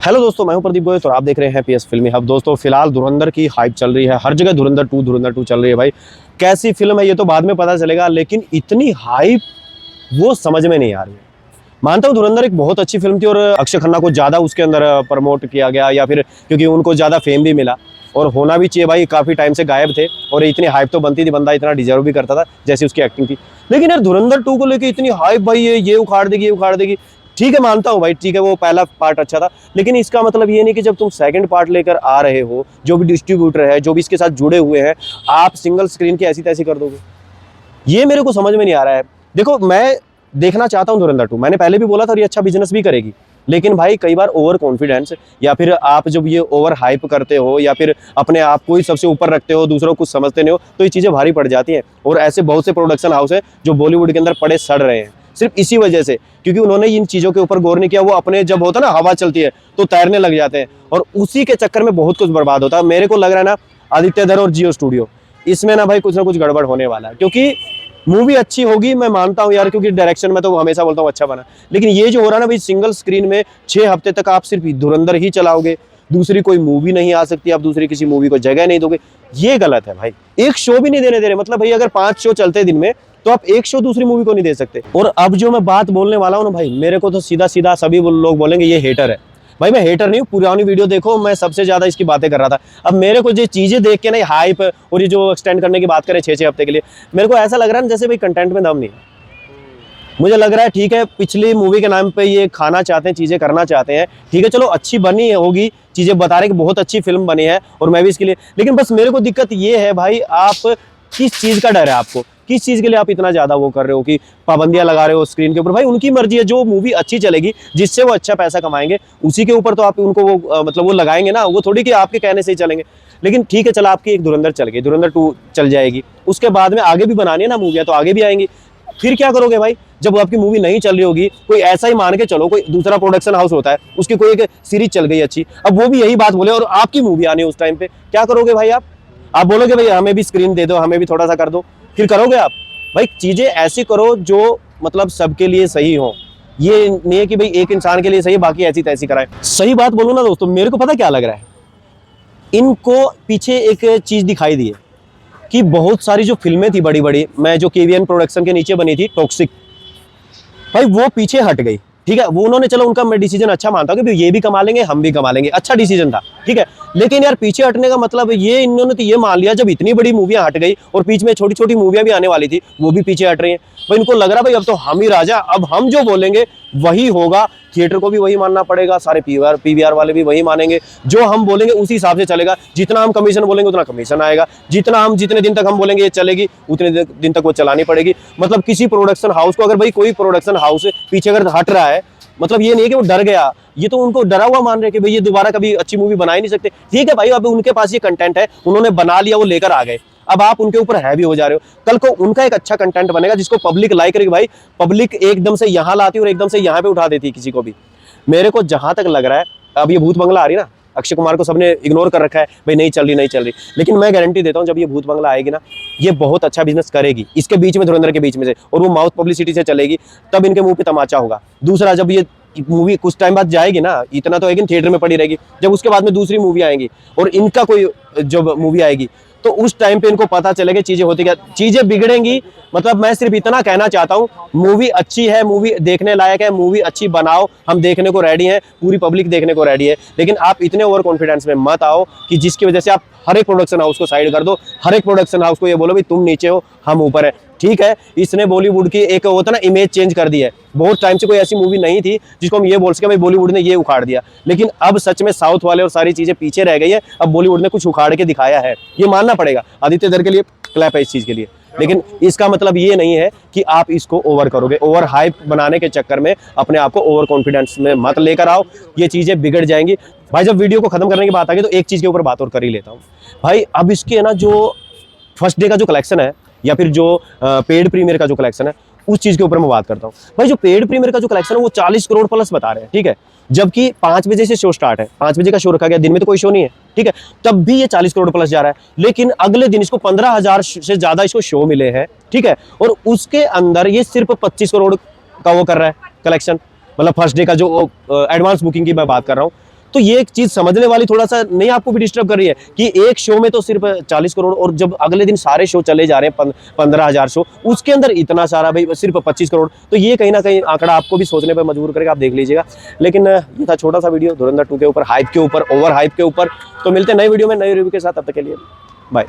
Hello दोस्तों, मैं हूं प्रदीप गोयल और आप देख रहे हैं पीएस फिल्मी हब। दोस्तों फिलहाल धुरंधर की हाइप चल रही है, हर जगह धुरंधर 2 चल रही है। भाई कैसी फिल्म है ये तो बाद में पता चलेगा, लेकिन इतनी हाइप वो समझ में नहीं आ रही है। मानता हूँ धुरंधर एक बहुत अच्छी फिल्म थी और अक्षय खन्ना को ज़्यादा उसके अंदर प्रमोट किया गया, या फिर क्योंकि उनको ज़्यादा फेम भी मिला और होना भी चाहिए। भाई काफ़ी टाइम से गायब थे और इतनी हाइप तो बनती थी, बंदा इतना डिजर्व भी करता था जैसी उसकी एक्टिंग थी। लेकिन यार धुरंधर 2 को लेकर इतनी हाइप, भाई ये उखाड़ देगी, ये उखाड़ देगी। ठीक है, मानता हूँ भाई, ठीक है वो पहला पार्ट अच्छा था, लेकिन इसका मतलब ये नहीं कि जब तुम सेकंड पार्ट लेकर आ रहे हो, जो भी डिस्ट्रीब्यूटर है, जो भी इसके साथ जुड़े हुए हैं, आप सिंगल स्क्रीन की ऐसी तैसी कर दोगे। ये मेरे को समझ में नहीं आ रहा है। देखो मैं देखना चाहता हूँ धुरंधर 2, मैंने पहले भी बोला था और ये अच्छा बिजनेस भी करेगी, लेकिन भाई कई बार ओवर कॉन्फिडेंस या फिर आप जब ये ओवर हाइप करते हो या फिर अपने आप को ही सबसे ऊपर रखते हो, दूसरों को कुछ समझते नहीं हो, तो ये चीज़ें भारी पड़ जाती हैं। और ऐसे बहुत से प्रोडक्शन हाउस हैं जो बॉलीवुड के अंदर पड़े सड़ रहे हैं सिर्फ इसी वजह से, क्योंकि उन्होंने इन चीज़ों के ऊपर गौर नहीं किया। वो अपने जब होता ना हवा चलती है तो तैरने लग जाते हैं और उसी के चक्कर में बहुत कुछ बर्बाद होता है। मेरे को लग रहा है ना आदित्य धर और जियो स्टूडियो, इसमें ना भाई कुछ ना कुछ गड़बड़ होने वाला है। क्योंकि मूवी अच्छी होगी मैं मानता हूँ यार, क्योंकि डायरेक्शन में तो हमेशा बोलता हूँ अच्छा बना, लेकिन ये जो हो रहा है ना भाई, सिंगल स्क्रीन में 6 हफ्ते तक आप सिर्फ धुरंधर ही चलाओगे, दूसरी कोई मूवी नहीं आ सकती, आप दूसरी किसी मूवी को जगह नहीं दोगे, ये गलत है भाई। एक शो भी नहीं देने दे रहे, मतलब भाई अगर 5 शो चलते दिन में तो आप एक शो दूसरी मूवी को नहीं दे सकते। और अब जो मैं बात बोलने वाला हूँ ना भाई, मेरे को तो सीधा सीधा सभी लोग बोलेंगे ये हेटर है। भाई मैं हेटर नहीं हूँ, पुरानी वीडियो देखो, मैं सबसे ज्यादा इसकी बातें कर रहा था। अब मेरे को ये चीजें देख के ना हाइप और ये जो एक्सटेंड करने की बात करें 6-6 हफ्ते के लिए, मेरे को ऐसा लग रहा है ना जैसे भाई कंटेंट में दम नहीं है। मुझे लग रहा है ठीक है, पिछली मूवी के नाम पे ये खाना चाहते हैं, चीजें करना चाहते हैं, ठीक है चलो अच्छी बनी होगी, चीजें बता रहे कि बहुत अच्छी फिल्म बनी है और मैं भी इसके लिए, लेकिन बस मेरे को दिक्कत ये है भाई, आप किस चीज का डर है आपको, किस चीज के लिए आप इतना ज्यादा वो कर रहे हो कि पाबंदियां लगा रहे हो स्क्रीन के ऊपर। भाई उनकी मर्जी है, जो मूवी अच्छी चलेगी जिससे वो अच्छा पैसा कमाएंगे उसी के ऊपर तो आप उनको वो मतलब वो लगाएंगे ना, वो थोड़ी कि आपके कहने से ही चलेंगे। लेकिन ठीक है, चला आपकी एक धुरंधर चल गई, धुरंधर 2 चल जाएगी, उसके बाद में आगे भी बनानी है ना मूवियां, तो आगे भी आएंगी। फिर क्या करोगे भाई, जब आपकी मूवी नहीं चल रही होगी, कोई ऐसा ही मान के चलो कोई दूसरा प्रोडक्शन हाउस होता है, उसकी कोई एक सीरीज चल गई अच्छी, अब वो भी यही बात बोले और आपकी मूवी आनी है उस टाइम पे, क्या करोगे भाई आप बोलोगे भाई हमें भी स्क्रीन दे दो, हमें भी थोड़ा सा कर दो, फिर करोगे आप? भाई चीजें ऐसी करो जो मतलब सबके लिए सही हो, ये नहीं है कि भाई एक इंसान के लिए सही है बाकी ऐसी तैसी कराए। सही बात बोलूं ना दोस्तों, मेरे को पता क्या लग रहा है, इनको पीछे एक चीज दिखाई दी है कि बहुत सारी जो फिल्में थी बड़ी बड़ी, मैं जो केवीएन प्रोडक्शन के नीचे बनी थी टॉक्सिक, भाई वो पीछे हट गई। ठीक है, वो उन्होंने, चलो उनका मैं डिसीजन अच्छा मानता हूँ कि ये भी कमा लेंगे हम भी कमा लेंगे, अच्छा डिसीजन था, ठीक है, लेकिन यार पीछे हटने का मतलब ये इन्होंने तो ये मान लिया जब इतनी बड़ी मूवियां हट गई और बीच में छोटी छोटी मूवियां भी आने वाली थी वो भी पीछे हट रही हैं। भाई इनको लग रहा भाई अब तो हम ही राजा, अब हम जो बोलेंगे वही होगा, थिएटर को भी वही मानना पड़ेगा, सारे पीवीआर वाले भी वही मानेंगे, जो हम बोलेंगे उसी हिसाब से चलेगा, जितना हम कमीशन बोलेंगे उतना कमीशन आएगा, जितने दिन तक हम बोलेंगे ये चलेगी उतने दिन तक वो चलानी पड़ेगी। मतलब किसी प्रोडक्शन हाउस को, अगर भाई कोई प्रोडक्शन हाउस पीछे अगर हट रहा है, मतलब ये नहीं है कि वो डर गया, ये तो उनको डरा हुआ मान रहे कि भाई ये दोबारा कभी अच्छी मूवी बना ही नहीं सकते। ठीक है भाई, अब उनके पास ये कंटेंट है, उन्होंने बना लिया, वो लेकर आ गए, अब आप उनके ऊपर हैवी हो जा रहे हो। कल को उनका एक अच्छा कंटेंट बनेगा जिसको पब्लिक लाइक करेगी, भाई पब्लिक एकदम से यहाँ लाती है और एकदम से यहाँ पे उठा देती है किसी को भी। मेरे को जहां तक लग रहा है, अब ये भूत बंगला आ रही ना, अक्षय कुमार को सबने इग्नोर कर रखा है, भाई नहीं चल रही, लेकिन मैं गारंटी देता हूं जब ये भूत बंगला आएगी ना, ये बहुत अच्छा बिजनेस करेगी, इसके बीच में धुरंधर के बीच में से, और वो माउथ पब्लिसिटी से चलेगी, तब इनके मुंह पे तमाचा होगा। दूसरा, जब ये मूवी कुछ टाइम बाद जाएगी ना, इतना तो है कि थिएटर में पड़ी रहेगी, जब उसके बाद में दूसरी मूवी आएंगी और इनका कोई जब मूवी आएगी तो उस टाइम पे इनको पता चलेगा चीजें होती क्या, चीजें बिगड़ेंगी। मतलब मैं सिर्फ इतना कहना चाहता हूँ, मूवी अच्छी है, मूवी देखने लायक है, मूवी अच्छी बनाओ, हम देखने को रेडी हैं, पूरी पब्लिक देखने को रेडी है, लेकिन आप इतने ओवर कॉन्फिडेंस में मत आओ कि जिसकी वजह से आप हर एक प्रोडक्शन हाउस को साइड कर दो, हर एक प्रोडक्शन हाउस को ये बोलो भाई तुम नीचे हो हम ऊपर है। ठीक है, इसने बॉलीवुड की एक होता ना इमेज चेंज कर दी है, बहुत टाइम से कोई ऐसी मूवी नहीं थी जिसको हम ये बोल सके भाई बॉलीवुड ने ये उखाड़ दिया, लेकिन अब सच में साउथ वाले और सारी चीजें पीछे रह गई है, अब बॉलीवुड ने कुछ उखाड़ के दिखाया है, ये मानना पड़ेगा। आदित्य धर के लिए क्लैप है इस चीज के लिए, लेकिन इसका मतलब ये नहीं है कि आप इसको ओवर करोगे, ओवर हाइप बनाने के चक्कर में अपने आप को ओवर कॉन्फिडेंस में मत लेकर आओ, ये चीजें बिगड़ जाएंगी। भाई जब वीडियो को खत्म करने की बात आ गई तो एक चीज के ऊपर बात और कर ही लेता हूँ भाई, अब इसके है ना जो फर्स्ट डे का जो कलेक्शन है या फिर जो पेड प्रीमियर का जो कलेक्शन है, उस चीज के ऊपर मैं बात करता हूँ। भाई जो पेड प्रीमियर का जो कलेक्शन है वो 40 करोड़ प्लस बता रहे हैं, ठीक है, जबकि 5 बजे से शो स्टार्ट है, 5 बजे का शो रखा गया, दिन में तो कोई शो नहीं है, ठीक है, तब भी ये 40 करोड़ प्लस जा रहा है। लेकिन अगले दिन इसको 15,000 से ज्यादा इसको शो मिले हैं, ठीक है, और उसके अंदर ये सिर्फ 25 करोड़ का वो कर रहा है कलेक्शन, मतलब फर्स्ट डे का जो एडवांस बुकिंग की मैं बात कर रहा हूँ। तो ये एक चीज समझने वाली थोड़ा सा नहीं आपको भी डिस्टर्ब कर रही है कि एक शो में तो सिर्फ 40 करोड़, और जब अगले दिन सारे शो चले जा रहे हैं 15,000 शो, उसके अंदर इतना सारा भाई सिर्फ 25 करोड़, तो ये कहीं ना कहीं आंकड़ा आपको भी सोचने पर मजबूर करेगा। आप देख लीजिएगा। लेकिन ये था छोटा सा वीडियो धुरंधर 2 के ऊपर, हाइप के ऊपर, ओवर हाइप के ऊपर। तो मिलते हैं नई वीडियो में नई रिव्यू के साथ, तब तक के लिए बाय।